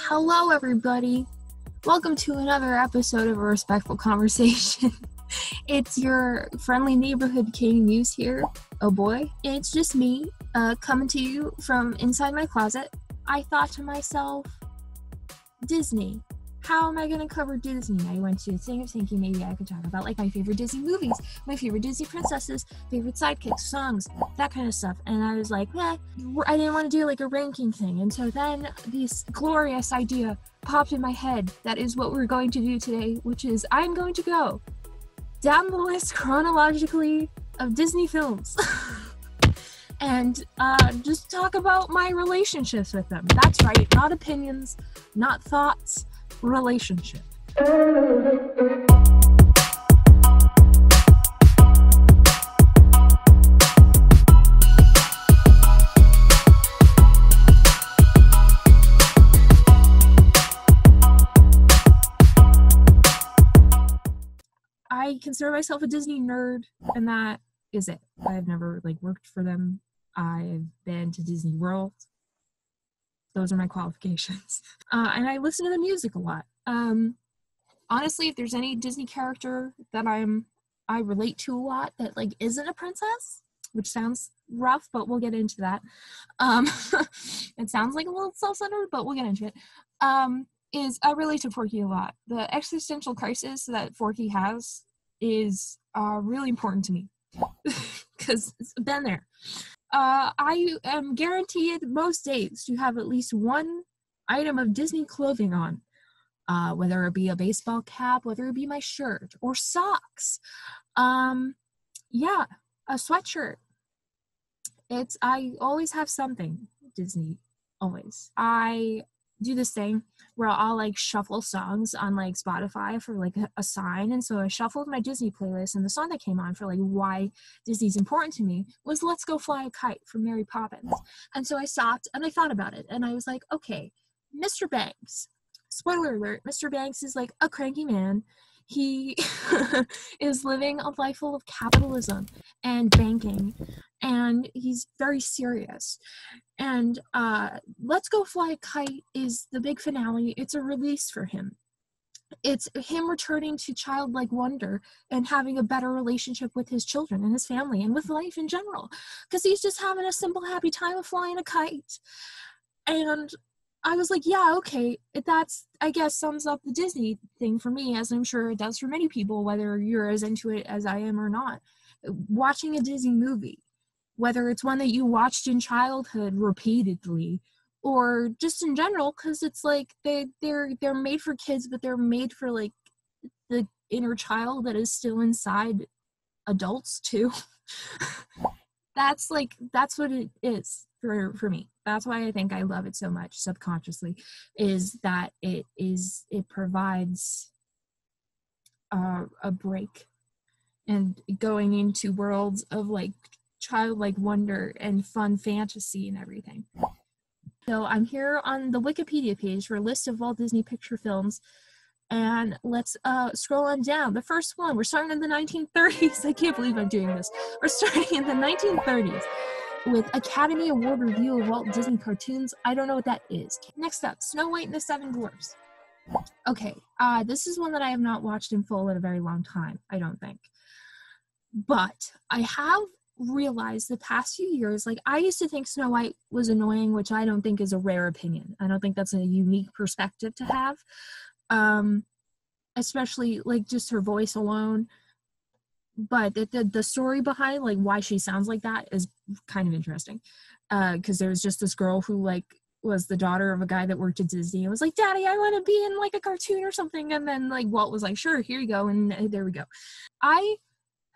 Hello, everybody. Welcome to another episode of A Respectful Conversation. It's your friendly neighborhood Katie Muse here. Oh boy. It's just me, coming to you from inside my closet. I thought to myself, Disney. How am I going to cover Disney? I went to thinking maybe I could talk about like my favorite Disney movies, my favorite Disney princesses, favorite sidekicks, songs, that kind of stuff. And I was like, I didn't want to do like a ranking thing. And so then this glorious idea popped in my head. That is what we're going to do today, which is I'm going to go down the list chronologically of Disney films and just talk about my relationships with them. That's right, not opinions, not thoughts. Relationship. I consider myself a Disney nerd, and that is it. I've never worked for them. I've been to Disney World. Those are my qualifications. And I listen to the music a lot. Honestly, if there's any Disney character that I relate to a lot that isn't a princess, which sounds rough, but we'll get into that. It sounds like a little self-centered, but we'll get into it. Is I relate to Forky a lot. The existential crisis that Forky has is really important to me because it's been there. I am guaranteed most days to have at least one item of Disney clothing on, whether it be a baseball cap, whether it be my shirt or socks. A sweatshirt. I always have something Disney, always. I do this thing where I'll shuffle songs on Spotify for a sign, and so I shuffled my Disney playlist, and the song that came on for why Disney's important to me was Let's Go Fly a Kite from Mary Poppins. And so I stopped and I thought about it, and I was like, okay, Mr. Banks, spoiler alert, Mr. Banks is a cranky man. He is living a life full of capitalism and banking, and he's very serious. And Let's Go Fly a Kite is the big finale. It's a release for him. It's him returning to childlike wonder and having a better relationship with his children and his family and with life in general, because he's just having a simple, happy time of flying a kite. And I was like, yeah, okay, that's, I guess, sums up the Disney thing for me, as I'm sure it does for many people, whether you're as into it as I am or not. Watching a Disney movie, whether it's one that you watched in childhood repeatedly, or just in general, because it's they're made for kids, but they're made for the inner child that is still inside adults too. That's what it is for me. That's why I think I love it so much subconsciously, is that it provides a break and going into worlds of childlike wonder and fun fantasy and everything. So I'm here on the Wikipedia page for a list of Walt Disney Picture films, and let's scroll on down. The first one, we're starting in the 1930s. I can't believe I'm doing this. We're starting in the 1930s with Academy Award review of Walt Disney cartoons. I don't know what that is. Next up, Snow White and the Seven Dwarfs. Okay, this is one that I have not watched in full in a very long time, I don't think. But I have realized the past few years, I used to think Snow White was annoying, which I don't think is a rare opinion. I don't think that's a unique perspective to have, especially just her voice alone. But the story behind why she sounds like that is kind of interesting, because there's just this girl who was the daughter of a guy that worked at Disney and was like, Daddy, I want to be in a cartoon or something, and then Walt was like, sure, here you go, and there we go. I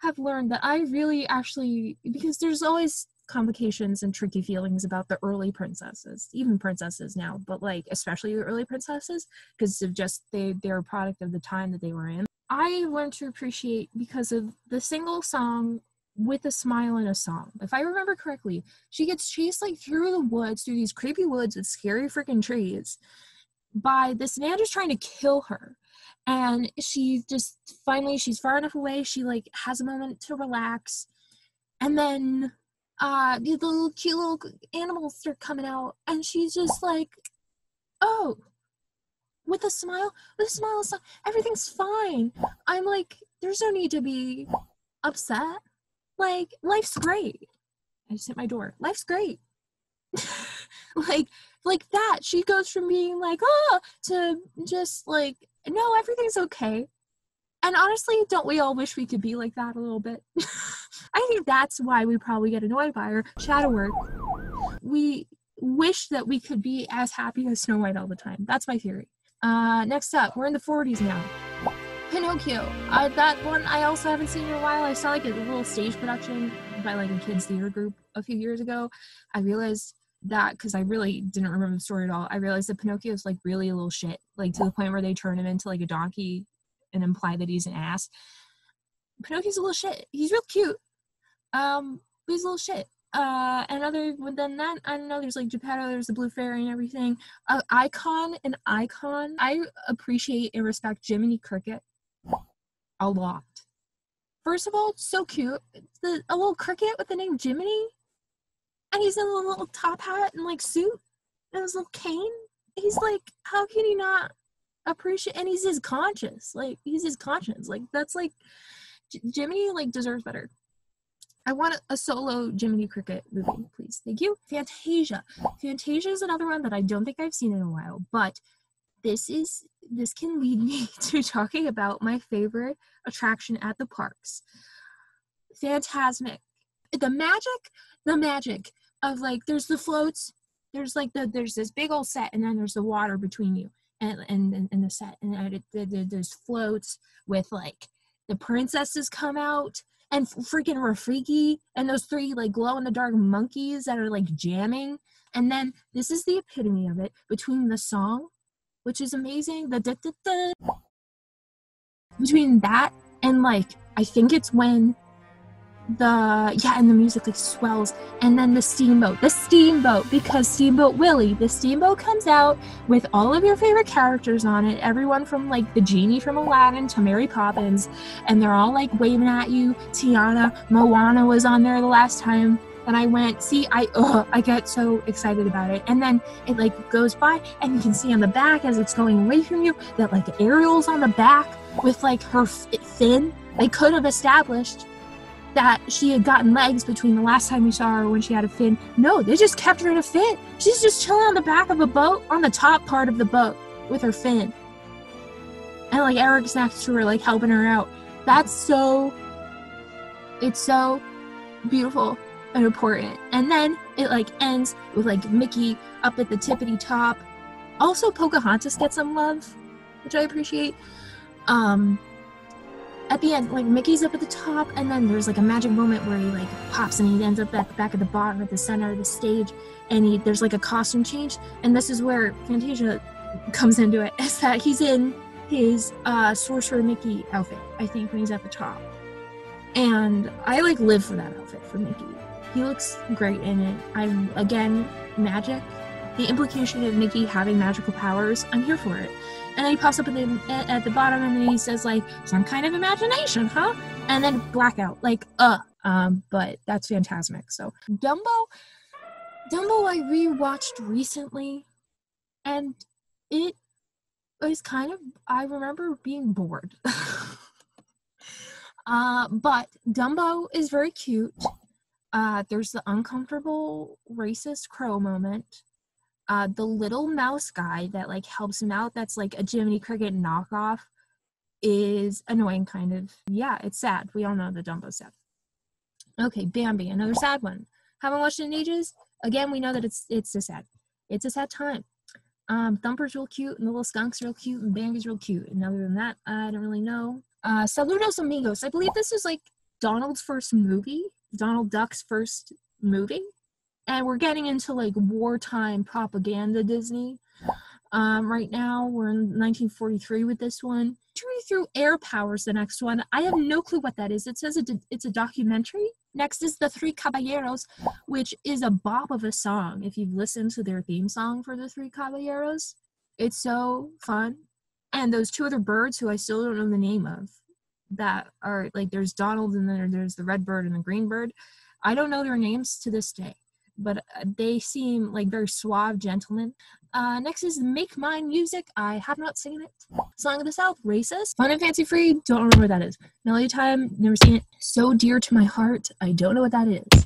have learned that I really actually, because there's always complications and tricky feelings about the early princesses, even princesses now, but especially the early princesses, because of just they're a product of the time that they were in. I learned to appreciate because of the single song With a Smile in a Song. If I remember correctly, she gets chased through the woods, through these creepy woods with scary freaking trees, by this man just trying to kill her. And she just, finally, she's far enough away, she has a moment to relax, and then these little cute little animals start coming out, and she's just like, oh, with a smile, everything's fine. I'm like, there's no need to be upset. Like, life's great. I just hit my door. Life's great. like that. She goes from being like, oh, to just like, no, everything's okay. And honestly, don't we all wish we could be like that a little bit? I think that's why we probably get annoyed by her. Shadow work. We wish that we could be as happy as Snow White all the time. That's my theory. Next up, we're in the 40s now. Pinocchio. That one I also haven't seen in a while. I saw like a little stage production by like a kids theater group a few years ago. I realized that, because I really didn't remember the story at all, I realized that Pinocchio is like really a little shit, like to the point where they turn him into like a donkey and imply that he's an ass. Pinocchio's a little shit. He's real cute. But he's a little shit. And other than that, I don't know, there's like Geppetto, there's the Blue Fairy and everything. Icon. I appreciate and respect Jiminy Cricket a lot. First of all, so cute. A little cricket with the name Jiminy. And he's in a little top hat and like suit and his little cane. He's like, how can you not appreciate? And he's his conscience. Like, he's his conscience. Like, that's like, Jiminy like deserves better. I want a solo Jiminy Cricket movie, please. Thank you. Fantasia. Fantasia is another one that I don't think I've seen in a while, but this can lead me to talking about my favorite attraction at the parks. Phantasmic. The magic of like, there's the floats, there's this big old set, and then there's the water between you and the set, and there's floats with like the princesses come out, and freaking Rafiki, and those three like glow-in-the-dark monkeys that are like jamming. And then this is the epitome of it, between the song, which is amazing, the da-da-da, between that and like, I think it's when and the music like swells, and then the steamboat, because Steamboat Willie, the steamboat comes out with all of your favorite characters on it, everyone from like the genie from Aladdin to Mary Poppins, and they're all like waving at you. Tiana, Moana was on there the last time that I went. See, I get so excited about it. And then it like goes by, and you can see on the back as it's going away from you that like Ariel's on the back with like her fin. They could have established that she had gotten legs between the last time we saw her when she had a fin. No, they just kept her in a fin. She's just chilling on the back of a boat, on the top part of the boat with her fin. And like Eric's next to her, like helping her out. It's so beautiful and important. And then it like ends with like Mickey up at the tippity top. Also, Pocahontas gets some love, which I appreciate. At the end, like, Mickey's up at the top, and then there's, like, a magic moment where he, like, pops, and he ends up at the back of the bottom at the center of the stage, and there's, like, a costume change, and this is where Fantasia comes into it, is that he's in his Sorcerer Mickey outfit, I think, when he's at the top. And I, like, live for that outfit for Mickey. He looks great in it. Again, magic. The implication of Mickey having magical powers, I'm here for it. And then he pops up at the bottom, and then he says, like, some kind of imagination, huh? And then blackout, like, but that's Phantasmic. So Dumbo I rewatched recently, and it was kind of, I remember being bored. But Dumbo is very cute. There's the uncomfortable racist crow moment. The little mouse guy that like helps him out, that's like a Jiminy Cricket knockoff, is annoying kind of. Yeah, it's sad. We all know that Dumbo's sad. Okay, Bambi, another sad one. Haven't watched it in ages. Again, we know that it's a sad time. Thumper's real cute, and the little skunk's real cute, and Bambi's real cute. And other than that, I don't really know. Saludos Amigos. I believe this is like Donald Duck's first movie. And we're getting into like wartime propaganda Disney. Right now, we're in 1943 with this one. Through Air Powers, the next one. I have no clue what that is. It says it's a documentary. Next is The Three Caballeros, which is a bop of a song. If you've listened to their theme song for The Three Caballeros, it's so fun. And those two other birds who I still don't know the name of, that are like, there's Donald, and then there's the red bird and the green bird. I don't know their names to this day. but they seem like very suave gentlemen. Next is Make Mine Music. I have not seen it. Song of the South, Racist. Fun and Fancy Free, don't remember what that is. Melody Time, never seen it. So Dear to My Heart, I don't know what that is.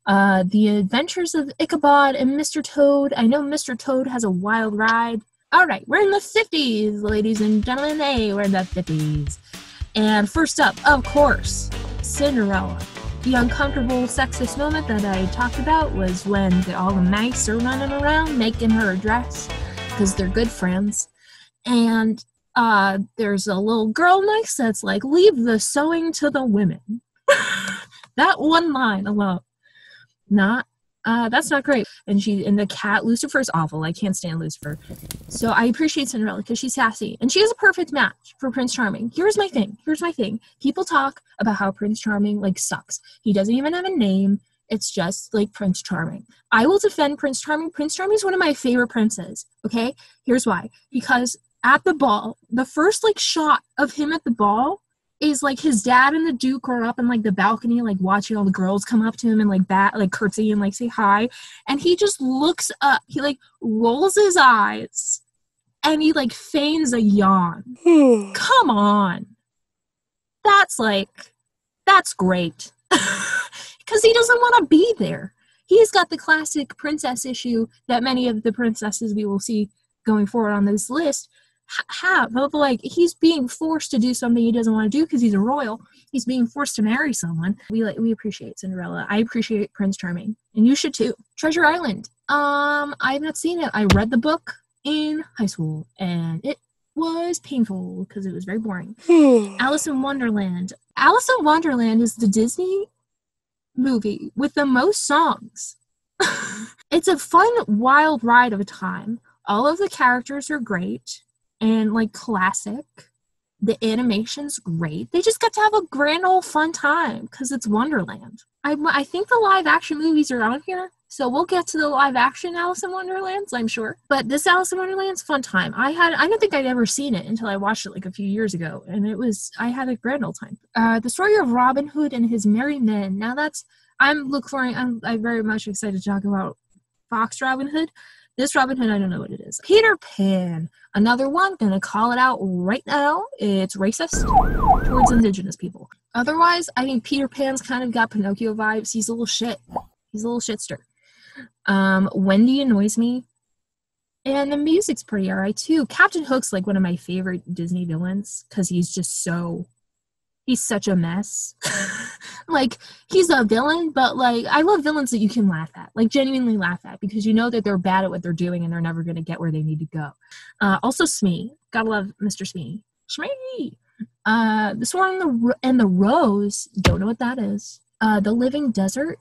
The Adventures of Ichabod and Mr. Toad. I know Mr. Toad has a wild ride. Alright, we're in the 50s, ladies and gentlemen. Hey, we're in the 50s. And first up, of course, Cinderella. The uncomfortable sexist moment that I talked about was when all the mice are running around making her a dress because they're good friends. And there's a little girl mice that's like, leave the sewing to the women. That one line alone. That's not great. And the cat, Lucifer's awful. I can't stand Lucifer. So I appreciate Cinderella because she's sassy. And she is a perfect match for Prince Charming. Here's my thing. People talk about how Prince Charming, like, sucks. He doesn't even have a name. It's just, like, Prince Charming. I will defend Prince Charming. Prince Charming is one of my favorite princes, okay? Here's why. Because at the ball, the first, like, shot of him at the ball is like his dad and the Duke are up in like the balcony, like watching all the girls come up to him and like curtsy and like say hi, and he just looks up, he like rolls his eyes and he like feigns a yawn. Come on, that's great. Because he doesn't want to be there. He's got the classic princess issue that many of the princesses we will see going forward on this list have, of like, he's being forced to do something he doesn't want to do because he's a royal. He's being forced to marry someone. We appreciate Cinderella. I appreciate Prince Charming, and you should too. Treasure Island. I have not seen it. I read the book in high school, and it was painful because it was very boring. Alice in Wonderland. Alice in Wonderland is the Disney movie with the most songs. It's a fun, wild ride of a time. All of the characters are great and like classic. The animation's great. They just got to have a grand old fun time because it's Wonderland. I think the live action movies are on here, so we'll get to the live action Alice in Wonderlands, I'm sure. But this Alice in Wonderland's fun time. I don't think I'd ever seen it until I watched it like a few years ago, and I had a grand old time. The story of Robin Hood and his merry men. Now I'm very much excited to talk about Fox Robin Hood. This Robin Hood, I don't know what it is. Peter Pan. Another one, gonna call it out right now. It's racist towards indigenous people. Otherwise, I think Peter Pan's kind of got Pinocchio vibes. He's a little shit. He's a little shitster. Wendy annoys me. And the music's pretty alright too. Captain Hook's like one of my favorite Disney villains because he's such a mess. Like, he's a villain, but like, I love villains that you can laugh at, like genuinely laugh at, because you know that they're bad at what they're doing and they're never going to get where they need to go. Also Smee. Gotta love Mr. Smee. Smee! The Sword and the Rose, don't know what that is. The Living Desert,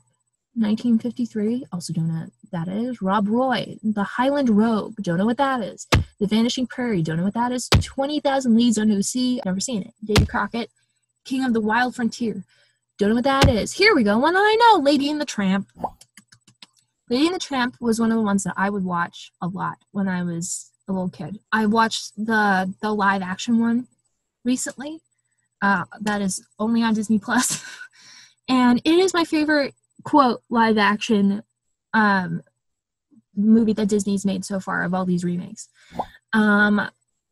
1953, also don't know what that is. Rob Roy, The Highland Robe, don't know what that is. The Vanishing Prairie, don't know what that is. 20,000 Leagues Under the Sea, never seen it. Davy Crockett, King of the Wild Frontier, don't know what that is. Here we go, one that I know, Lady and the Tramp. Lady and the Tramp was one of the ones that I would watch a lot when I was a little kid. I watched the live action one recently. That is only on Disney Plus. And it is my favorite, quote, live action movie that Disney's made so far of all these remakes.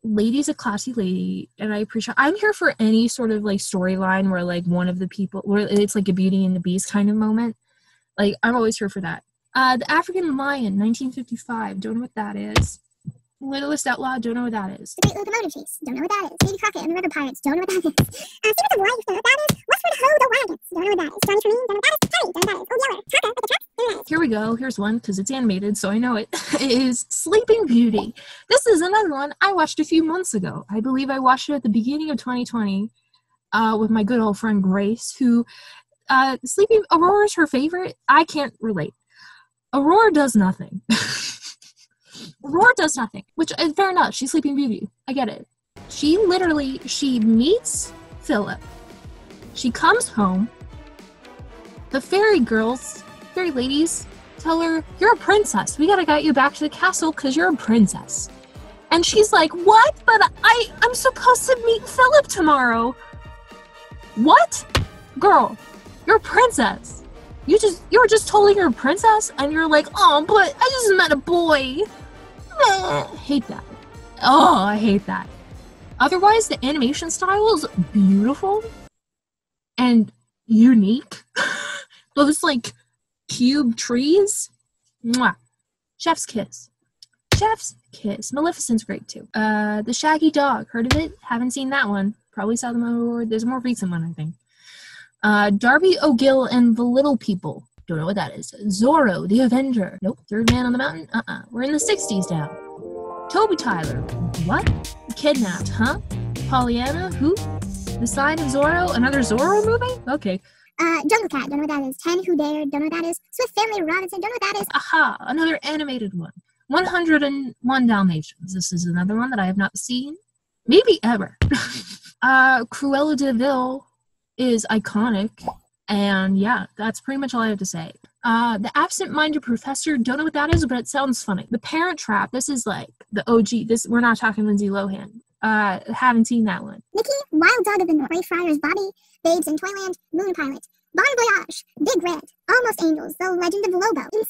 Lady's a classy lady, and I'm here for any sort of like storyline where like one of the people, where it's like a Beauty and the Beast kind of moment. Like, I'm always here for that. The African Lion, 1955, don't know what that is. Littlest Outlaw, don't know what that is. The Great Locomotive Chase, don't know what that is. Davy Crockett and the River Pirates, don't know what that is. Secrets of Life, don't know what that is. Westward Ho, the Wagons, don't know what that is. Johnny Tremaine, don't know what that is. Teddy, don't know what that is. Oh, Yeller, Tucker, the Truck, don't know what that is. Here we go. Here's one, because it's animated, so I know it. It is Sleeping Beauty. This is another one I watched a few months ago. I believe I watched it at the beginning of 2020 with my good old friend Grace, who Aurora is her favorite. I can't relate. Aurora does nothing. Aurora does nothing, which is fair enough. She's Sleeping Beauty. I get it. She meets Philip. She comes home. The fairy ladies tell her, you're a princess. We gotta get you back to the castle because you're a princess. And she's like, what? But I'm supposed to meet Philip tomorrow. What? Girl, you're a princess. You were just told you're a princess, and you're like, oh, but I just met a boy. Hate that. Oh, I hate that. Otherwise, the animation style is beautiful and unique. Those like cube trees. Mwah. Chef's kiss. Chef's kiss. Maleficent's great too. The Shaggy Dog. Heard of it? Haven't seen that one. Probably saw the more. There's a more recent one, I think. Darby O'Gill and the Little People. Don't know what that is. Zorro, the Avenger. Nope. Third Man on the Mountain? We're in the 60s now. Toby Tyler. What? Kidnapped, huh? Pollyanna? Who? The Sign of Zorro? Another Zorro movie? Okay. Jungle Cat, don't know what that is. 10 Who Dared, don't know what that is. Swift Family Robinson, don't know what that is. Aha, another animated one. 101 Dalmatians. This is another one that I have not seen. Maybe ever. Cruella de Vil is iconic. And yeah, that's pretty much all I have to say. The Absent-Minded Professor, don't know what that is, but it sounds funny. The Parent Trap, this is like the OG. We're not talking Lindsay Lohan. Haven't seen that one. Mickey, Wild Dog of the North, Greyfriars Bobby, Babes in Toyland, Moon Pilot, Bon Voyage, Big Red, Almost Angels, The Legend of Lobo, In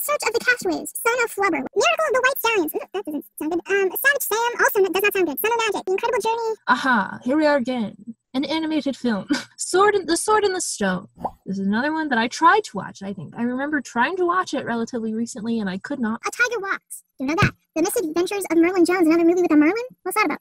Search of the Castaways, Son of Flubber, Miracle of the White Stallions, that doesn't sound good, Savage Sam, also does not sound good, Son of Magic, The Incredible Journey. Aha, here we are again. An animated film. The Sword in the Stone. This is another one that I tried to watch, I think. I remember trying to watch it relatively recently, and I could not. A Tiger Walks, you know that. The Misadventures of Merlin Jones, another movie with a Merlin? What's that about?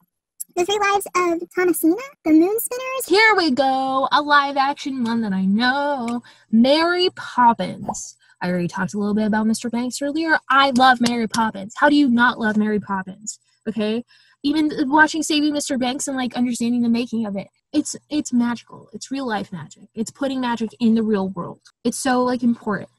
The Three Lives of Thomasina, The Moon Spinners. Here we go, a live-action one that I know. Mary Poppins. I already talked a little bit about Mr. Banks earlier. I love Mary Poppins. How do you not love Mary Poppins? Okay? Even watching Saving Mr. Banks and like understanding the making of it. It's magical. It's real life magic. It's putting magic in the real world. It's so like important.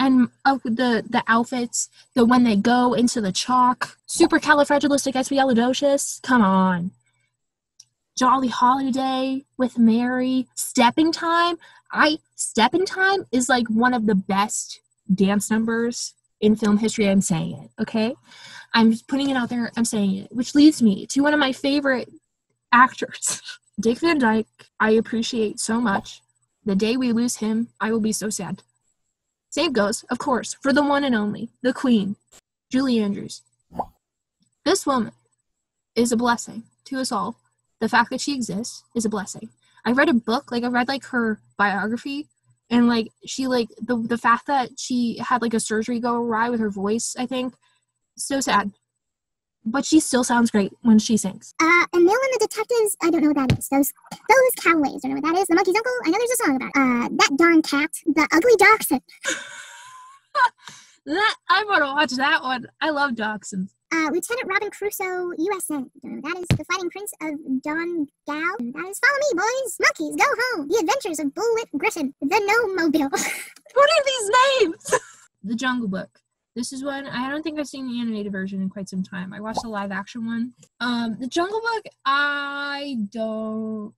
And the outfits, the when they go into the chalk, supercalifragilisticexpialidocious. Come on. Jolly Holiday with Mary. Stepping Time. Stepping Time is like one of the best dance numbers in film history. I'm saying it, okay? I'm just putting it out there. I'm saying it, which leads me to one of my favorite actors, Dick Van Dyke. I appreciate so much. The day we lose him, I will be so sad. Same goes, of course, for the one and only, the Queen, Julie Andrews. This woman is a blessing to us all. The fact that she exists is a blessing. I read a book, I read her biography, and she the fact that she had a surgery go awry with her voice, I think, so sad. But she still sounds great when she sings. Emil and the Detectives, I don't know what that is. Those Cowboys, don't know what that is. The Monkey's Uncle, I know there's a song about it. That Darn Cat, The Ugly Dachshund. I'm gonna watch that one. I love dachshunds. Lieutenant Robin Crusoe, USA. Don't know what that is. The Fighting Prince of Don Gal. That is Follow Me, Boys. Monkeys, Go Home. The Adventures of Bullwhip Griffin. The Gnome Mobile. What are these names? The Jungle Book. This is one, I don't think I've seen the animated version in quite some time. I watched the live action one. The Jungle Book, I don't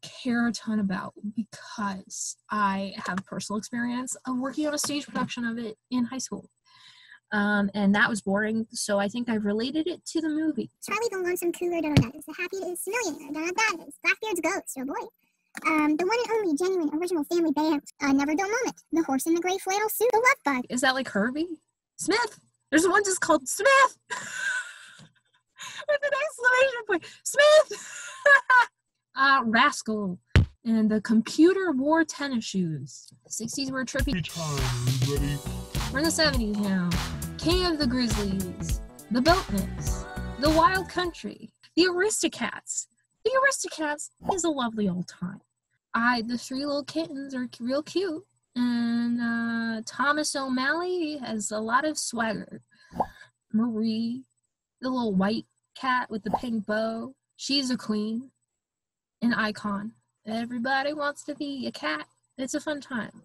care a ton about because I have personal experience of working on a stage production of it in high school. And that was boring, so I think I've related it to the movie. Charlie the Lonesome Cougar, don't know what that is. The Happiest Millionaire, don't know what that is. Blackbeard's Ghost, oh boy. The one and only genuine original family band, A Never Dull Moment. The Horse in the Gray Flannel Suit, The Love Bug. Is that like Herbie? Smith! There's one just called Smith! With an exclamation point. Smith! Rascal. And the Computer Wore Tennis Shoes. The 60s were trippy. We're in the 70s now. King of the Grizzlies. The Boatniks. The Wild Country. The Aristocats. The Aristocats is a lovely old time. The three little kittens are real cute. And Thomas O'Malley has a lot of swagger. Marie, the little white cat with the pink bow, she's a queen, an icon. Everybody wants to be a cat. It's a fun time.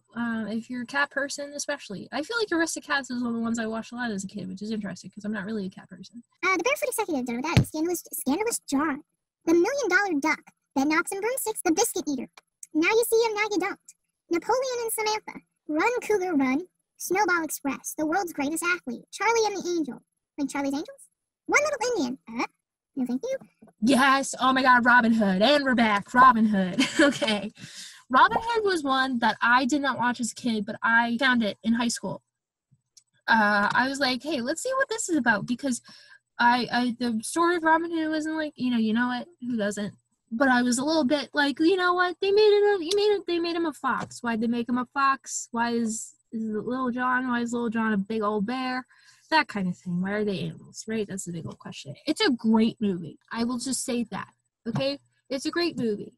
If you're a cat person, especially. I feel like Aristocats is one of the ones I watched a lot as a kid, which is interesting because I'm not really a cat person. The Barefoot Executive, don't know what that is. Scandalous Jar. The $1 Million Duck. Bed Knocks and Broomsticks. The Biscuit Eater. Now You See Him, Now You Don't. Napoleon and Samantha. Run, Cougar, Run. Snowball Express. The World's Greatest Athlete. Charlie and the Angel. Like Charlie's Angels? One Little Indian. No, thank you. Yes. Oh my God, Robin Hood. And we're back. Robin Hood. Okay. Robin Hood was one that I did not watch as a kid, but I found it in high school. I was like, hey, let's see what this is about, because the story of Robin Hood wasn't like, you know what, who doesn't? But I was a little bit like, you know what, they made him a fox. Why'd they make him a fox? Why is Little John? Why is Little John a big old bear? That kind of thing. Why are they animals, right? That's the big old question. It's a great movie. I will just say that, okay? It's a great movie.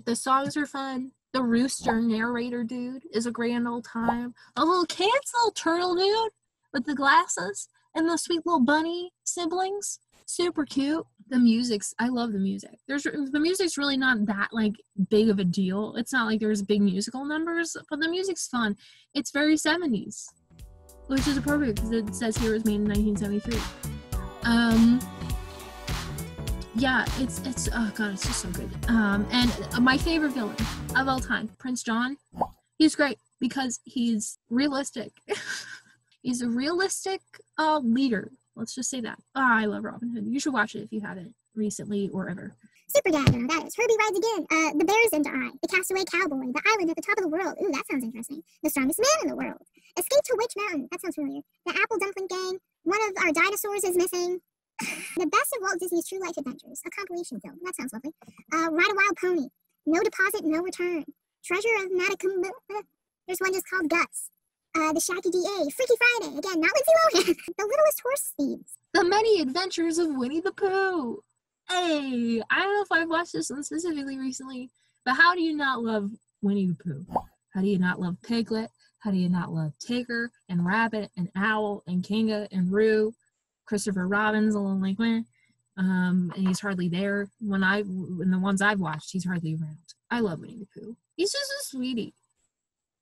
The songs are fun. The rooster narrator dude is a grand old time. A little kid's little turtle dude with the glasses and the sweet little bunny siblings. Super cute. I love the music. The music's really not that like big of a deal. It's not like there's big musical numbers, but the music's fun. It's very 70s, which is appropriate because it says here it was made in 1973. Yeah, it's oh god, it's just so good. And my favorite villain of all time, Prince John. He's great because he's realistic. He's a realistic leader. Let's just say that. Oh, I love Robin Hood. You should watch it if you haven't recently or ever. Super Dad, that is. Herbie Rides Again. The Bear's Into Eye. The Castaway Cowboy. The Island at the Top of the World. Ooh, that sounds interesting. The Strongest Man in the World. Escape to Witch Mountain. That sounds familiar. The Apple Dumpling Gang. One of our dinosaurs is missing. The Best of Walt Disney's True Life Adventures. A compilation film. That sounds lovely. Ride a Wild Pony. No Deposit, No Return. Treasure of Matacumba. There's one just called Gus. The Shaggy DA. Freaky Friday. Again, not Lindsay Lohan. The Littlest Horse Thieves. The Many Adventures of Winnie the Pooh. Hey, I don't know if I've watched this one specifically recently, but how do you not love Winnie the Pooh? How do you not love Piglet? How do you not love Tigger and Rabbit and Owl and Kinga and Roo? Christopher Robin's a little like, meh. And he's hardly there. In the ones I've watched, he's hardly around. I love Winnie the Pooh. He's just a sweetie.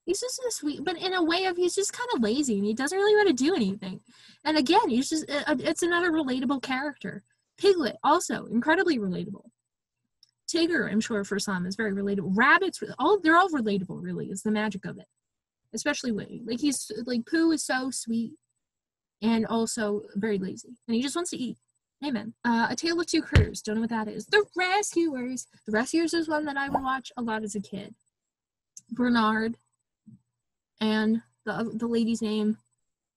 He's just a sweet, but in a way of he's just kind of lazy and he doesn't really want to do anything. And again, he's just, it's another relatable character. Piglet, also incredibly relatable. Tigger, I'm sure for some, is very relatable. Rabbits, they're all relatable, really, is the magic of it. Especially Winnie. Pooh is so sweet and also very lazy. And he just wants to eat. Amen. A Tale of Two Critters, don't know what that is. The Rescuers. The Rescuers is one that I would watch a lot as a kid. Bernard and the lady's name,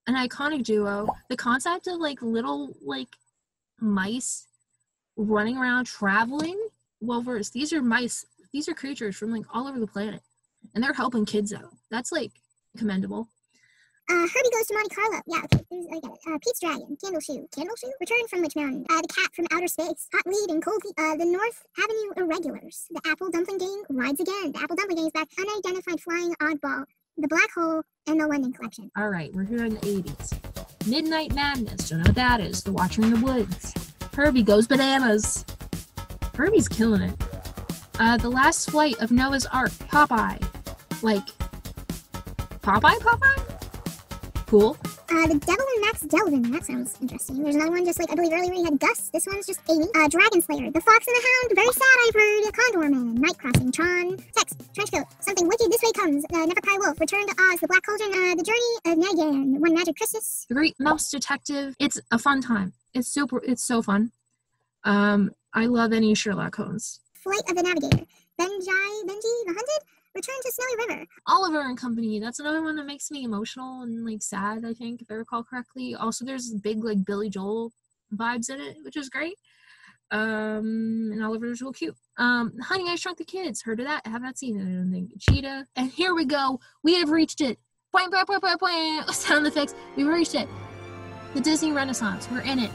an iconic duo. The concept of little mice running around traveling, well versed. These are mice. These are creatures from all over the planet, and they're helping kids out. That's commendable. Herbie Goes to Monte Carlo. Yeah, okay. I get it. Pete's Dragon. Candle Shoe. Return from Witch Mountain. The Cat from Outer Space. Hot Lead and Cold Feet. The North Avenue Irregulars. The Apple Dumpling Gang rides again. The Apple Dumpling Gang is back. Unidentified Flying Oddball. The Black Hole and the London Collection. All right, we're here in the 80s. Midnight Madness. Don't know what that is. The Watcher in the Woods. Herbie Goes Bananas. Herbie's killing it. The Last Flight of Noah's Ark. Popeye. Popeye? Cool. The Devil and Max Delvin. That sounds interesting. There's another one just I believe earlier we had Gus. This one's just Amy. Dragon Slayer. The Fox and the Hound. Very sad, I've heard. Condor Man. Night Crossing. Tron. Sex. Trenchcoat. Something Wicked This Way Comes. Never Cry Wolf. Return to Oz. The Black Cauldron. The Journey of Nagan. One Magic Christmas. The Great Mouse Detective. It's a fun time. It's so fun. I love any Sherlock Holmes. Flight of the Navigator. Benji the Hunted. Return to Snowy River. Oliver and Company. That's another one that makes me emotional and sad, I think, if I recall correctly. Also, there's big Billy Joel vibes in it, which is great. And Oliver's real cute. Honey, I Shrunk the Kids. Heard of that? I have not seen it, I don't think. Cheetah. And here we go. We have reached it. Sound effects. We've reached it. The Disney Renaissance. We're in it.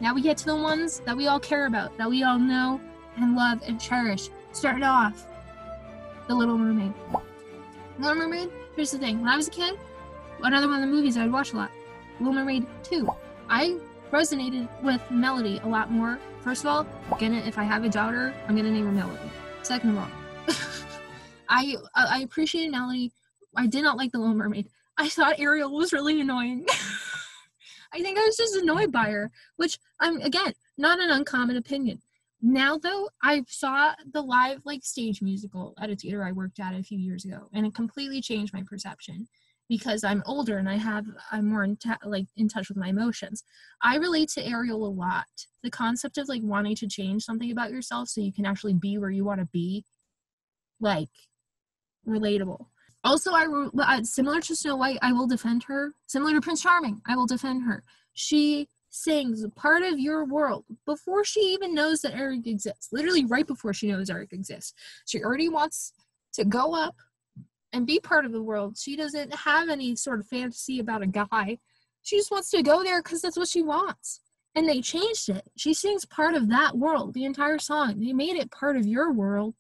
Now we get to the ones that we all care about, that we all know and love and cherish. Starting off. The Little Mermaid. Little Mermaid, here's the thing. When I was a kid, another one of the movies I'd watch a lot, Little Mermaid 2. I resonated with Melody a lot more. First of all, if I have a daughter, I'm gonna name her Melody. Second of all, I appreciated Melody. I did not like The Little Mermaid. I thought Ariel was really annoying. I think I was just annoyed by her, which I'm, again, not an uncommon opinion. Now, though, I saw the live stage musical at a theater I worked at a few years ago, and it completely changed my perception because I'm older and I'm more in touch with my emotions. I relate to Ariel a lot. The concept of wanting to change something about yourself so you can actually be where you want to be, relatable. Also, similar to Snow White, I will defend her. Similar to Prince Charming, I will defend her. She sings part of your world before she even knows that Eric exists. Literally right before she knows Eric exists. She already wants to go up and be part of the world. She doesn't have any sort of fantasy about a guy. She just wants to go there because that's what she wants. And they changed it. She sings part of that world, the entire song. They made it part of your world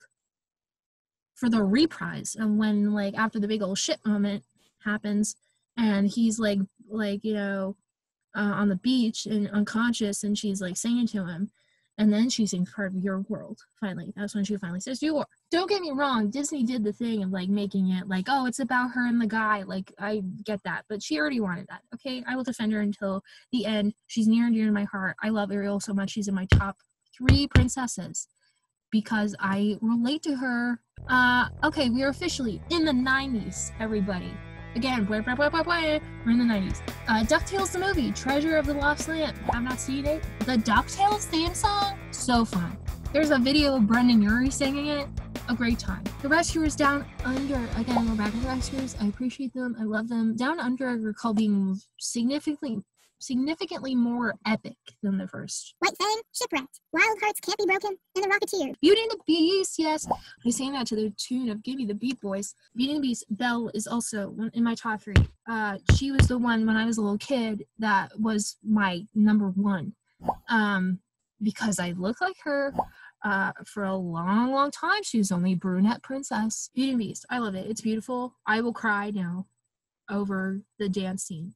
for the reprise. And when, like, after the big old shit moment happens, and he's like, you know, on the beach and unconscious, and she's like singing to him, and then she sings part of your world. Finally, that's when she finally says you are. Don't get me wrong, Disney did the thing of like making it like, oh, it's about her and the guy. Like, I get that, but she already wanted that. Okay, I will defend her until the end. She's near and dear to my heart. I love Ariel so much. She's in my top 3 princesses because I relate to her. Okay, we are officially in the 90s, everybody. Again, blah, blah, blah, blah, blah. We're in the 90s. DuckTales the movie, Treasure of the Lost Lamp. Have not seen it. The DuckTales theme song, so fun. There's a video of Brendan Urie singing it. A great time. The Rescuers Down Under. Again, we're back with the Rescuers. I appreciate them. I love them. Down Under, I recall being significantly more epic than the first. White Fang, Shipwrecked, Wild Hearts Can't Be Broken, and The Rocketeer. Beauty and the Beast, yes. I sang that to the tune of Give Me the Beat Boys. Beauty and the Beast, Belle is also in my top 3. She was the one when I was a little kid that was my number 1. Because I look like her. For a long, long time, she was only brunette princess. Beauty and the Beast, I love it. It's beautiful. I will cry now over the dance scene.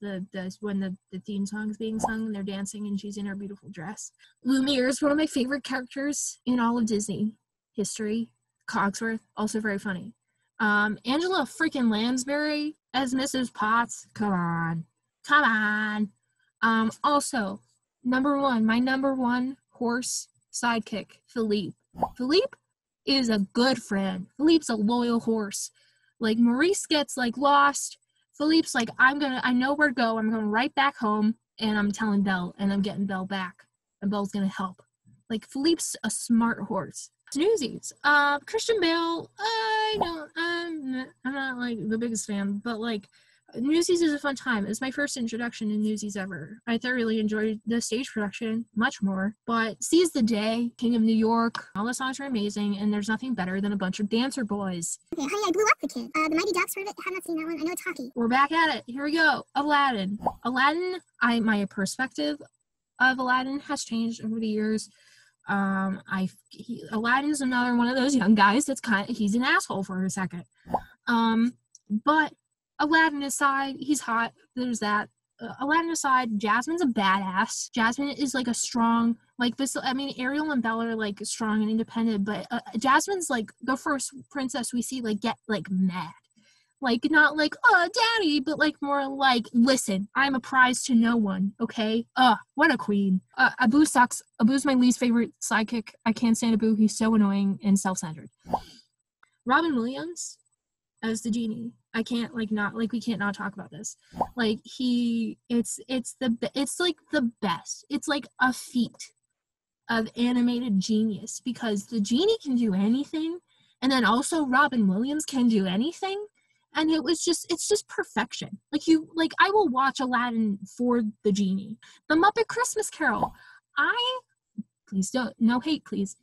When the theme song is being sung and they're dancing and she's in her beautiful dress. Lumiere is one of my favorite characters in all of Disney history. Cogsworth, also very funny. Angela freaking Lansbury as Mrs. Potts. Come on. Also, my number 1 horse sidekick, Philippe. Philippe is a good friend. Philippe's a loyal horse. Like, Maurice gets like lost. Philippe's like, I know where to go. I'm going right back home, and I'm telling Belle, and I'm getting Belle back, and Belle's gonna help. Like, Philippe's a smart horse. Newsies. Christian Bale. I'm not like the biggest fan, but like, Newsies is a fun time. It's my first introduction to Newsies ever. I thoroughly enjoyed the stage production much more, but Seize the Day, King of New York, all the songs are amazing, and there's nothing better than a bunch of dancer boys. Okay, Honey, I Blew Up the Kid. The Mighty Ducks, heard of it? Have not seen that one. I know it's hockey. We're back at it. Here we go. Aladdin, my perspective of Aladdin has changed over the years. Aladdin's another one of those young guys that's he's an asshole for a second. But Aladdin aside, he's hot. There's that. Aladdin aside, Jasmine's a badass. Jasmine is like a strong, like this. I mean, Ariel and Belle are like strong and independent, but Jasmine's like the first princess we see like get like mad, like not like daddy, but like more like, listen, I'm a prize to no one. Okay. What a queen. Abu sucks. Abu's my least favorite sidekick. I can't stand Abu. He's so annoying and self-centered. Robin Williams as the genie. I can't we can't not talk about this. Like, it's like the best. It's like a feat of animated genius, because the genie can do anything, and then also Robin Williams can do anything, and it's just perfection. Like, I will watch Aladdin for the genie. The Muppet Christmas Carol. Please don't, no hate, please.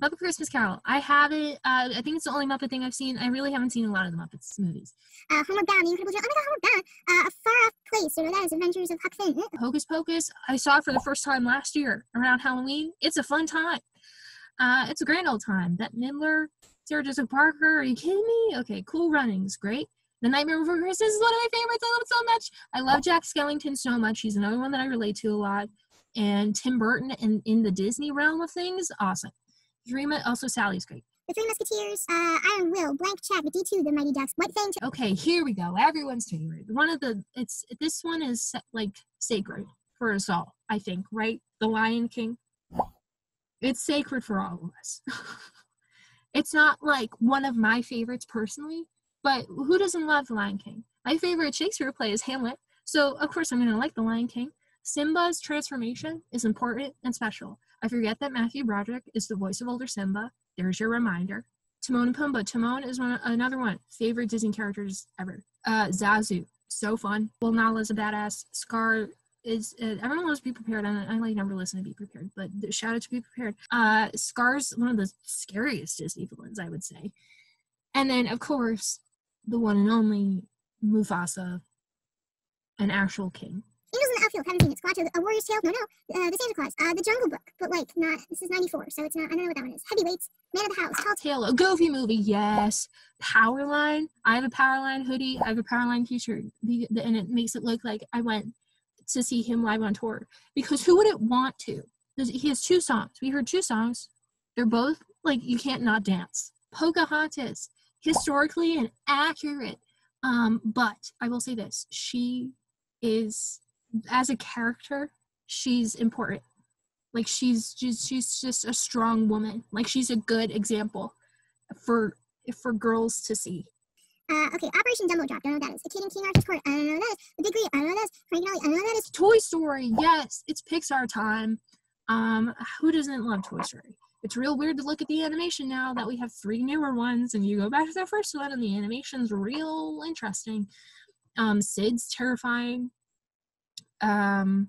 Muppet Christmas Carol. I haven't, I think it's the only Muppet thing I've seen. I really haven't seen a lot of the Muppets movies. Homeward Bound, The Incredible Journey. Oh my god, Homeward Bound. A Far Off Place, or that is Adventures of Huck Finn. Hocus Pocus. I saw it for the first time last year around Halloween. It's a fun time. It's a grand old time. Bette Midler, Sarah Jessica Parker. Are you kidding me? Okay, Cool Runnings. Great. The Nightmare Before Christmas is one of my favorites. I love it so much. I love Jack Skellington so much. He's another one that I relate to a lot. And Tim Burton in the Disney realm of things, awesome. Also, Sally's great. The Three Musketeers, Iron Will, Blank Check, D2, The Mighty Ducks, White Fang. Okay, here we go. Everyone's favorite. This one is like sacred for us all, I think, right? The Lion King. It's sacred for all of us. It's not like one of my favorites personally, but who doesn't love The Lion King? My favorite Shakespeare play is Hamlet, so of course I'm going to like The Lion King. Simba's transformation is important and special. I forget that Matthew Broderick is the voice of older Simba. There's your reminder. Timon and Pumbaa. Timon is another one. Favorite Disney characters ever. Zazu. So fun. Well, Nala's a badass. Scar is, everyone loves Be Prepared, and I like never listen to Be Prepared, but shout out to Be Prepared. Scar's one of the scariest Disney villains, I would say. And then, of course, the one and only Mufasa, an actual king. Angels in the Outfield, haven't seen it. Squatcho, A Warrior's Tale, no, the Santa Claus, the Jungle Book, but like, not, this is 94, so it's not, I don't know what that one is. Heavyweights, Man of the House, Tall Tale, a Goofy movie, yes. Powerline, I have a Powerline hoodie, I have a Powerline t-shirt, and it makes it look like I went to see him live on tour, because who wouldn't want to? He has 2 songs, we heard 2 songs, they're both, like, you can't not dance. Pocahontas, historically and accurate, but I will say this, she is, as a character, she's important. Like, she's just a strong woman. Like, she's a good example for girls to see. Okay, Operation Dumbo Drop, don't know what that is. A Kid in King Arthur's Court, I don't know what that is. The Big Green, I don't know what that is. Frank and Ollie, I don't know what that is. Toy Story, yes, it's Pixar time. Who doesn't love Toy Story? It's real weird to look at the animation now that we have 3 newer ones, and you go back to the first one, and the animation's real interesting. Sid's terrifying. I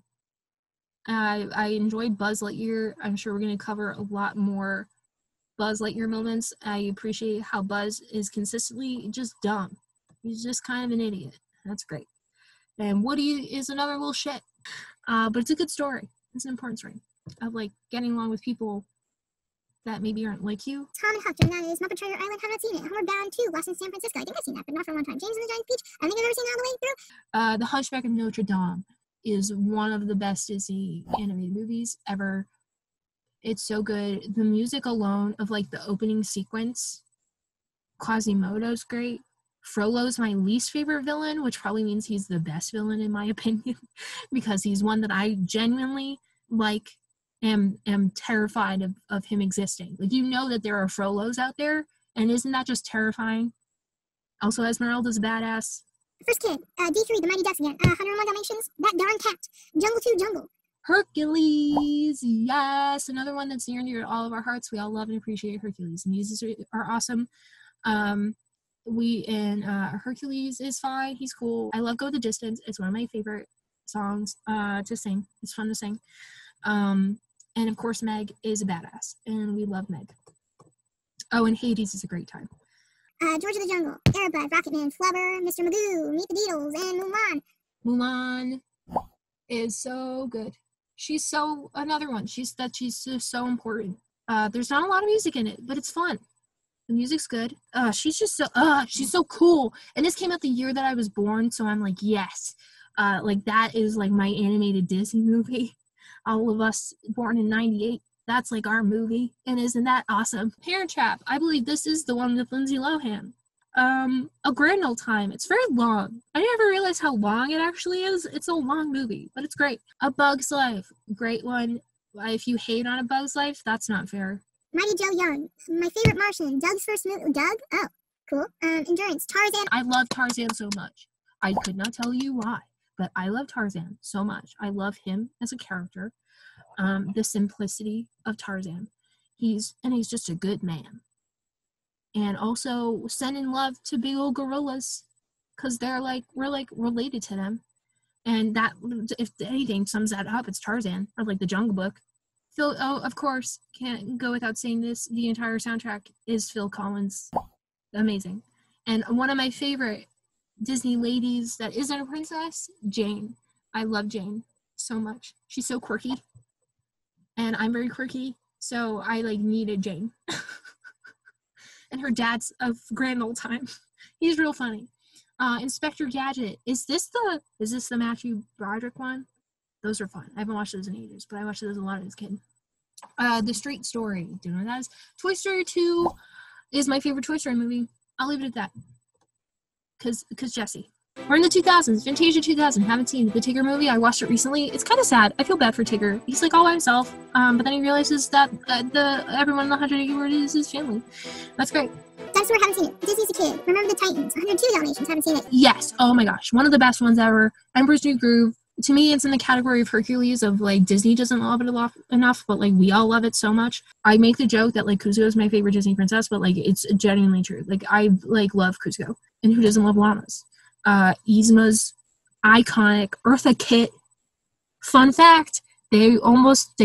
enjoyed Buzz Lightyear. I'm sure we're going to cover a lot more Buzz Lightyear moments. I appreciate how Buzz is consistently just dumb. He's just kind of an idiot. That's great. And Woody is another little shit. But it's a good story. It's an important story of, like, getting along with people that maybe aren't like you. Tom and Huck, and that is Muppet Treasure Island, have not seen it. Homeward Bound 2, Lost in San Francisco. I think I've seen that, but not for a long time. James and the Giant Peach, I think I've ever seen that all the way through. The Hunchback of Notre Dame is one of the best Disney animated movies ever. It's so good. The music alone of, like, the opening sequence, Quasimodo's great. Frollo's my least favorite villain, which probably means he's the best villain in my opinion, because he's one that I genuinely, like, am terrified of him existing. Like, you know that there are Frollos out there, and isn't that just terrifying? Also, Esmeralda's a badass. First Kid, D3, The Mighty Ducks again, 101 Dalmatians, That Darn Cat, Jungle 2, Jungle. Hercules, yes, another one that's near and dear to all of our hearts. We all love and appreciate Hercules. The music are awesome. Hercules is fine. He's cool. I love Go the Distance. It's one of my favorite songs to sing. It's fun to sing. And of course, Meg is a badass, and we love Meg. Oh, and Hades is a great time. George of the Jungle, Airbud, Rocketman, Flubber, Mr. Magoo, Meet the Beatles, and Mulan. Mulan is so good. She's so another one. She's just so important. There's not a lot of music in it, but it's fun. The music's good. She's so cool. And this came out the year that I was born, so I'm like, yes. Like, that is like my animated Disney movie. All of us born in 98. That's like our movie. And isn't that awesome? Parent Trap. I believe this is the one with Lindsay Lohan. A Grand Old Time. It's very long. I never realized how long it actually is. It's a long movie, but it's great. A Bug's Life. Great one. If you hate on A Bug's Life, that's not fair. Mighty Joe Young. My favorite Martian. Doug's first movie. Doug? Oh, cool. Endurance. Tarzan. I love Tarzan so much. I could not tell you why, but I love Tarzan so much. I love him as a character. The simplicity of Tarzan. He's just a good man. And also sending love to big old gorillas, because we're related to them. And that, if anything sums that up, it's Tarzan, or like the Jungle Book. Of course, can't go without saying this, the entire soundtrack is Phil Collins. Amazing. And one of my favorite Disney ladies that isn't a princess, Jane. I love Jane so much. She's so quirky. And I'm very quirky, so I needed Jane. And her dad's a grand old time. He's real funny. Inspector Gadget. Is this the Matthew Broderick one? Those are fun. I haven't watched those in ages, but I watched those a lot as a kid. The Street Story. Do you know what that is? Toy Story 2 is my favorite Toy Story movie. I'll leave it at that. Because Jessie. We're in the 2000s. Fantasia 2000. Haven't seen the Tigger movie. I watched it recently. It's kind of sad. I feel bad for Tigger. He's all by himself. But then he realizes that everyone in the 180 World is his family. That's great. Dinosaur, haven't seen it. Disney's a Kid. Remember the Titans. 102 Dalmatians, haven't seen it. Yes. Oh my gosh. One of the best ones ever. Emperor's New Groove. to me, it's in the category of Hercules of, like, Disney doesn't love it enough, but, like, we all love it so much. I make the joke that, like, Kuzco is my favorite Disney princess, but, like, it's genuinely true. Like, I, like, love Kuzco. And who doesn't love llamas? Yzma's iconic. Eartha Kitt. Fun fact, they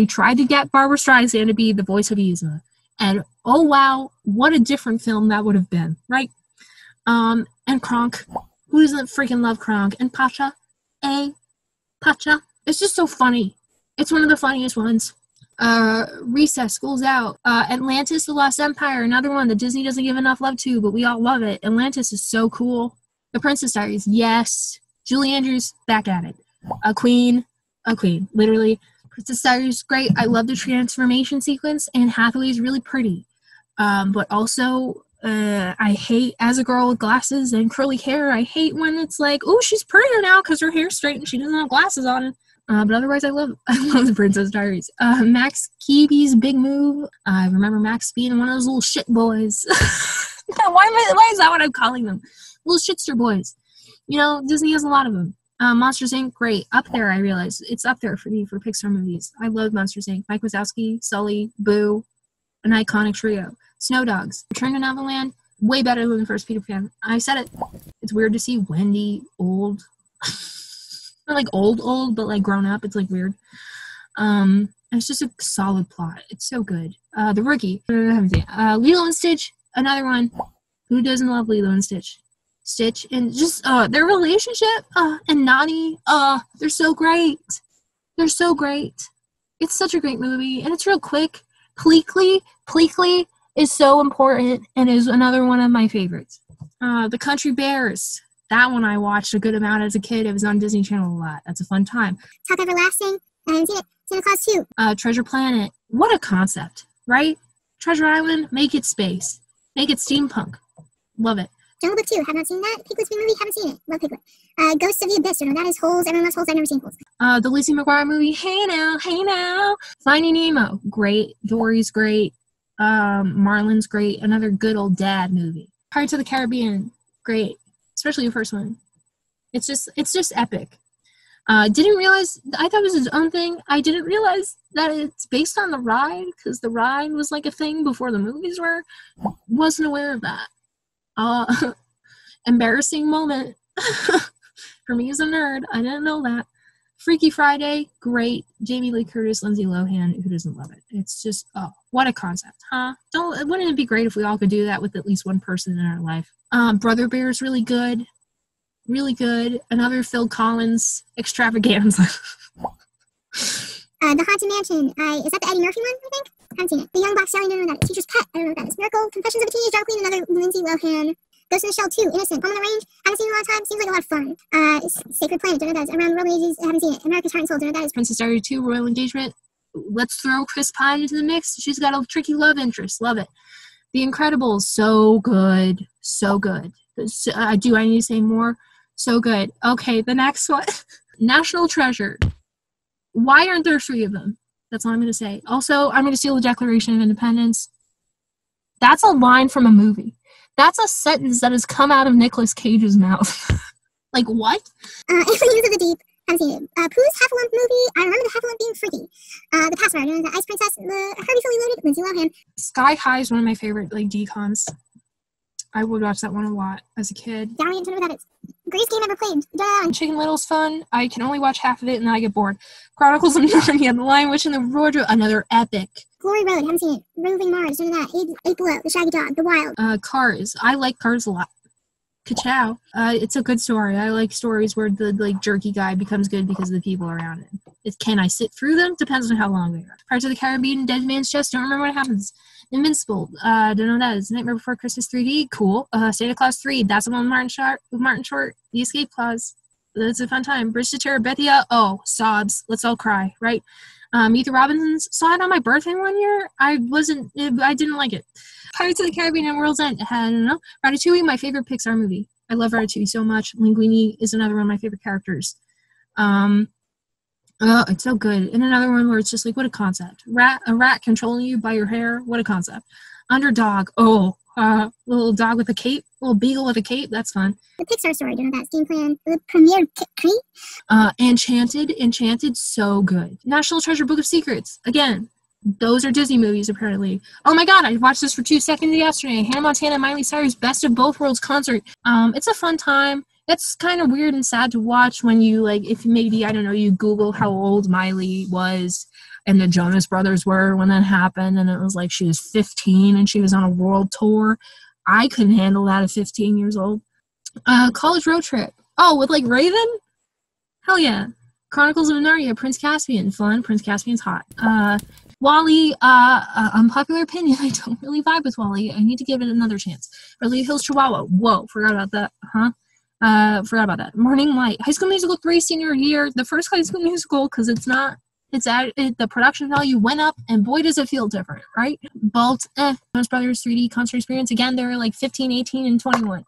tried to get Barbra Streisand to be the voice of Yzma. And, oh, wow, what a different film that would have been, right? And Kronk. Who doesn't freaking love Kronk? And Pacha. Pacha. It's just so funny. It's one of the funniest ones. Recess, School's Out. Atlantis, The Lost Empire, another one that Disney doesn't give enough love to, but we all love it. Atlantis is so cool. The Princess Diaries, yes. Julie Andrews, back at it. A queen, literally. Princess Diaries, great. I love the transformation sequence, and Hathaway is really pretty. But also, I hate, as a girl with glasses and curly hair, I hate when it's like, oh, she's prettier now because her hair's straight and she doesn't have glasses on. But otherwise, I love the Princess Diaries. Max Keeby's Big Move. I remember Max being one of those little shit boys. Why is that what I'm calling them? Little shitster boys. You know, Disney has a lot of them. Monsters Inc., great. Up there, I realize. It's up there for me for Pixar movies. I love Monsters Inc. Mike Wazowski, Sully, Boo, an iconic trio. Snow Dogs, Return to Neverland, way better than the first Peter Pan. I said it. It's weird to see Wendy old. Not like old, but like grown up. It's like weird. It's just a solid plot. It's so good. The Rookie. Lilo and Stitch, another one. Who doesn't love Lilo and Stitch? Stitch and just their relationship and Nani. They're so great. They're so great. It's such a great movie, and it's real quick. Pleakley is so important and is another one of my favorites. The Country Bears. That one I watched a good amount as a kid. It was on Disney Channel a lot. That's a fun time. Talk Everlasting. I haven't seen it. Santa Claus 2. Treasure Planet. What a concept, right? Treasure Island. Make it space. Make it steampunk. Love it. Jungle Book 2. Have not seen that. Piglet's Big Movie. Haven't seen it. Love Piglet. Ghosts of the Abyss. Don't know that is Holes. Everyone loves Holes. I've never seen Holes. The Lizzie McGuire movie. Hey now. Finding Nemo. Great. Dory's great. Marlin's great. Another good old dad movie. Pirates of the Caribbean. Great. Especially the first one. It's just epic. Didn't realize, I thought it was his own thing. I didn't realize that it's based on the ride, because the ride was like a thing before the movies were. Wasn't aware of that. Embarrassing moment. For me as a nerd, I didn't know that. Freaky Friday, great. Jamie Lee Curtis, Lindsay Lohan, who doesn't love it? It's just, oh, what a concept, huh? Wouldn't it be great if we all could do that with at least one person in our life? Brother Bear's really good. Really good. Another Phil Collins extravaganza. The Haunted Mansion. Is that the Eddie Murphy one, I think? I haven't seen it. The Young Black Stallion, I don't know what that is. Teacher's Pet, I don't know what that is. Miracle, Confessions of a Teenage Drag Queen, another Lindsay Lohan. Ghost in the Shell 2, Innocent, Home on the Range, haven't seen it in a long time, seems like a lot of fun. Sacred Planet, don't know what that is. Around the World Ages, haven't seen it. America's Heart and Soul, don't know what that is. Princess Diaries 2, Royal Engagement. Let's throw Chris Pine into the mix. She's got a tricky love interest. Love it. The Incredibles, so good. So good. Do I need to say more? So good. Okay, the next one. National Treasure. Why aren't there 3 of them? That's all I'm going to say. Also, I'm going to steal the Declaration of Independence. That's a line from a movie. That's a sentence that has come out of Nicolas Cage's mouth. Like, what? Aliens of the Deep. Haven't seen it. Pooh's Heffalump movie. I remember the Heffalump being freaky. The Pacifier. The Ice Princess. The Herbie Fully Loaded. Lindsay Lohan. Sky High is one of my favorite, like, decons. I would watch that one a lot as a kid. Valiant, don't know what that is. Greatest game ever played. Chicken Little's fun. I can only watch half of it and then I get bored. Chronicles of Narnia, The Lion, Witch, and the Wardrobe. Another epic. Glory Road, haven't seen it. Roving Mars, don't know that. Eight Below, The Shaggy Dog, The Wild. Cars. I like Cars a lot. Ka-chow. It's a good story. I like stories where the like jerky guy becomes good because of the people around him. Can I sit through them? Depends on how long they are. Pirates of the Caribbean, Dead Man's Chest, don't remember what happens. Invincible, don't know what that is. Nightmare Before Christmas 3D, cool. Santa Claus 3, that's the one with Martin Short, The Escape Clause. That's a fun time. Bridge to Terabithia, oh, sobs. Let's all cry, right? Meet the Robinsons, saw it on my birthday one year. I didn't like it. Pirates of the Caribbean and World's End, I don't know. Ratatouille, my favorite Pixar movie. I love Ratatouille so much. Linguini is another one of my favorite characters. Oh, it's so good. And another one where it's just like, what a concept. A rat controlling you by your hair. What a concept. Underdog. Oh, Little dog with a cape, little beagle with a cape. That's fun. The Pixar story, do you know that? Steam Plan, the premiere Crete. Enchanted, so good. National Treasure Book of Secrets, again. Those are Disney movies, apparently. Oh my god, I watched this for 2 seconds yesterday. Hannah Montana and Miley Cyrus Best of Both Worlds concert. It's a fun time. It's kind of weird and sad to watch when you, like, if maybe, I don't know, you Google how old Miley was and the Jonas Brothers were when that happened, and it was like she was 15 and she was on a world tour. I couldn't handle that at 15 years old. College Road Trip. Oh, with, like, Raven? Hell yeah. Chronicles of Narnia, Prince Caspian. Fun. Prince Caspian's hot. WALL-E, unpopular opinion, I don't really vibe with WALL-E. I need to give it another chance. Beverly Hills Chihuahua. Whoa, forgot about that. Forgot about that. Morning Light. High School Musical 3 senior year. The first High School Musical, because the production value went up, and boy does it feel different, right? Bolt, Jonas Brothers 3D concert experience. Again, they're like 15, 18, and 21.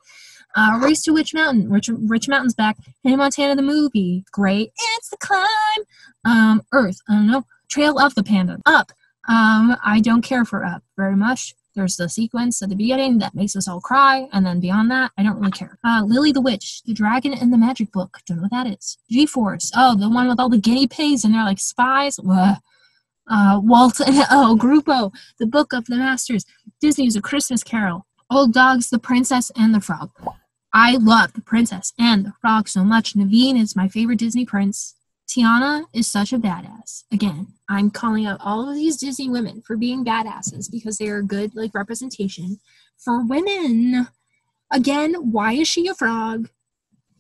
Race to Witch Mountain. Rich Mountain's back. Hannah Montana the movie. Great. It's the climb. Earth. I don't know. Trail of the Panda. Up. I don't care for Up very much. There's the sequence at the beginning that makes us all cry, and then beyond that, I don't really care. Lily the Witch, The Dragon and the Magic Book. Don't know what that is. G-Force. Oh, the one with all the guinea pigs and they're like spies. Walt and Grupo, The Book of the Masters. Disney's A Christmas Carol. Old Dogs, The Princess and the Frog. I love The Princess and the Frog so much. Naveen is my favorite Disney prince. Tiana is such a badass. Again, I'm calling out all of these Disney women for being badasses because they are good, like, representation for women. Again, why is she a frog?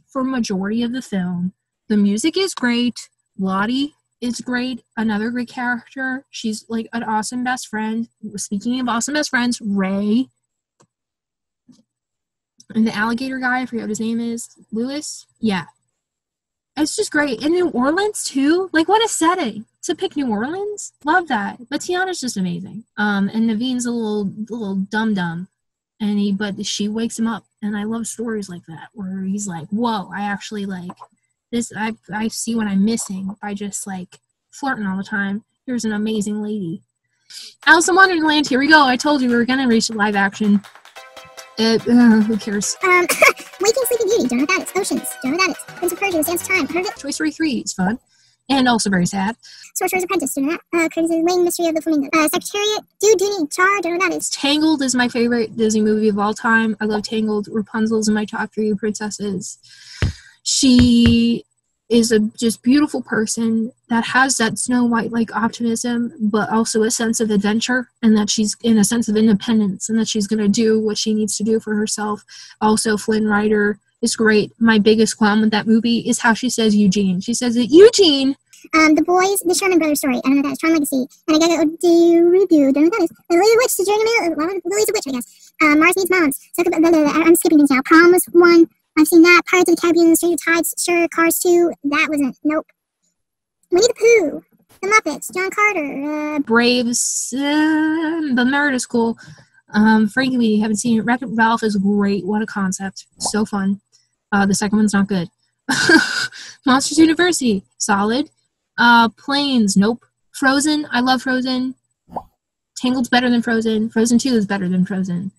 For majority of the film. The music is great. Lottie is great. Another great character. She's, like, an awesome best friend. Speaking of awesome best friends, Ray. And the alligator guy, I forget what his name is. Lewis? Yeah. It's just great. And New Orleans, too. Like, what a setting. To pick New Orleans? Love that. But Tiana's just amazing. And Naveen's a little dum-dum. But she wakes him up. And I love stories like that, where he's like, whoa, I actually, like, this, I see what I'm missing by just, like, flirting all the time. Here's an amazing lady. Alice in Wonderland, here we go. I told you we were going to reach live action. Who cares? Waking Sleeping Beauty, don't know what that is. Oceans, don't know what that is. Prince of Persia, The Sands of Time, heard of it? Toy Story 3 is fun. And also very sad. Sorcerer's Apprentice, don't know that. Crazy Lane, Mystery of the Flamingo. Secretariat, Dooney, Char, don't know what that is. Tangled is my favorite Disney movie of all time. I love Tangled. Rapunzel's in my top 3 princesses. She is a just beautiful person that has that Snow White-like optimism, but also a sense of adventure, and that she's in a sense of independence, and that she's going to do what she needs to do for herself. Also, Flynn Rider is great. My biggest qualm with that movie is how she says Eugene. She says it, Eugene! The Boys, The Sherman Brothers Story, I don't know what that is. Tron Legacy, and I gotta go do, don't know what that is. Lily the Witch, The Journey to Lily's a Witch, I guess. Mars Needs Moms. So, I'm skipping things now. Prom was one. I've seen that. Pirates of the Caribbean, Stranger Tides, sure. Cars 2, that wasn't. Nope. Winnie the Pooh, The Muppets, John Carter, Braves, The Meredith School. Frankie, we haven't seen it. Wreck-It Ralph is great. What a concept. So fun. The second one's not good. Monsters University, solid. Planes, nope. Frozen, I love Frozen. Tangled's better than Frozen. Frozen 2 is better than Frozen.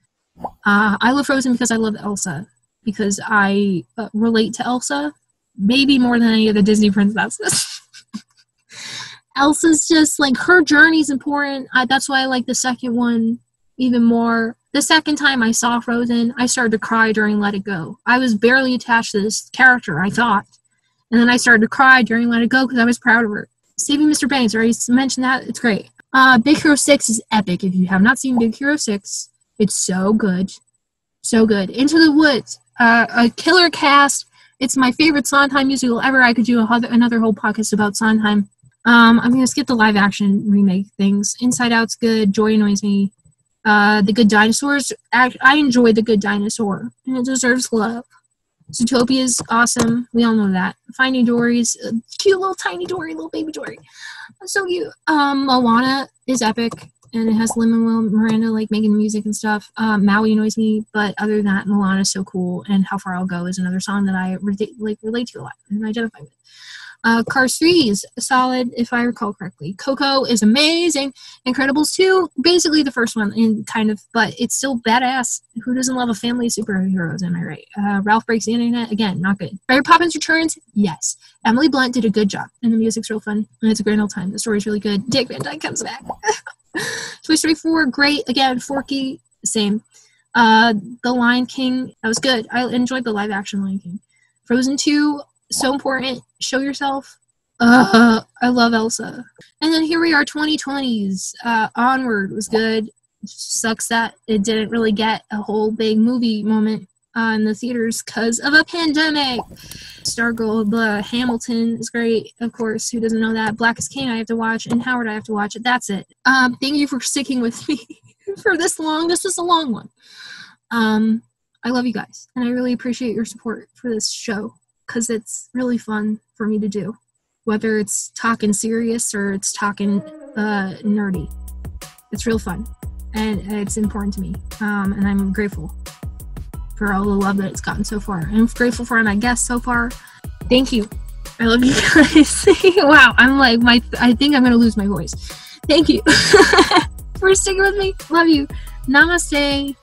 I love Frozen because I love Elsa. Because I relate to Elsa, maybe more than any of the Disney princesses. Elsa's just, like, her journey's important. That's why I like the second one even more. The second time I saw Frozen, I started to cry during Let It Go. I was barely attached to this character, I thought. And then I started to cry during Let It Go because I was proud of her. Saving Mr. Banks, I already mentioned that. It's great. Big Hero 6 is epic. If you have not seen Big Hero 6, it's so good. So good. Into the Woods. A killer cast. It's my favorite Sondheim musical ever. I could do another whole podcast about Sondheim. I'm going to skip the live action remake things. Inside Out's good. Joy annoys me. The Good Dinosaurs. I enjoy The Good Dinosaur. And it deserves love. Zootopia's awesome. We all know that. Finding Dory's cute little tiny Dory, little baby Dory. So cute. Moana is epic. And it has Lin-Manuel Miranda, like, making music and stuff. Maui annoys me, but other than that, Moana is so cool. And How Far I'll Go is another song that I relate to a lot and identify with. Cars 3 is solid, if I recall correctly. Coco is amazing. Incredibles 2, basically the first one, in kind of, but it's still badass. Who doesn't love a family of superheroes, am I right? Ralph Breaks the Internet, again, not good. Mary Poppins Returns, yes. Emily Blunt did a good job, and the music's real fun, and it's a grand old time. The story's really good. Dick Van Dyke comes back. Toy Story 4, great. Again, Forky, same. The Lion King, that was good. I enjoyed the live action Lion King. Frozen 2, so important. Show yourself. I love Elsa. And then here we are, 2020s. Onward was good. Sucks that it didn't really get a whole big movie moment in the theaters because of a pandemic. Stargirl, the Hamilton is great, of course. Who doesn't know that? Black is King I have to watch, and Howard I have to watch it. That's it. Thank you for sticking with me for this long. This is a long one. I love you guys, and I really appreciate your support for this show because it's really fun for me to do, whether it's talking serious or it's talking nerdy. It's real fun, and it's important to me, and I'm grateful for all the love that it's gotten so far. I'm grateful for my guests so far. Thank you. I love you guys. Wow, I'm like, I think I'm gonna lose my voice. Thank you for sticking with me. Love you. Namaste.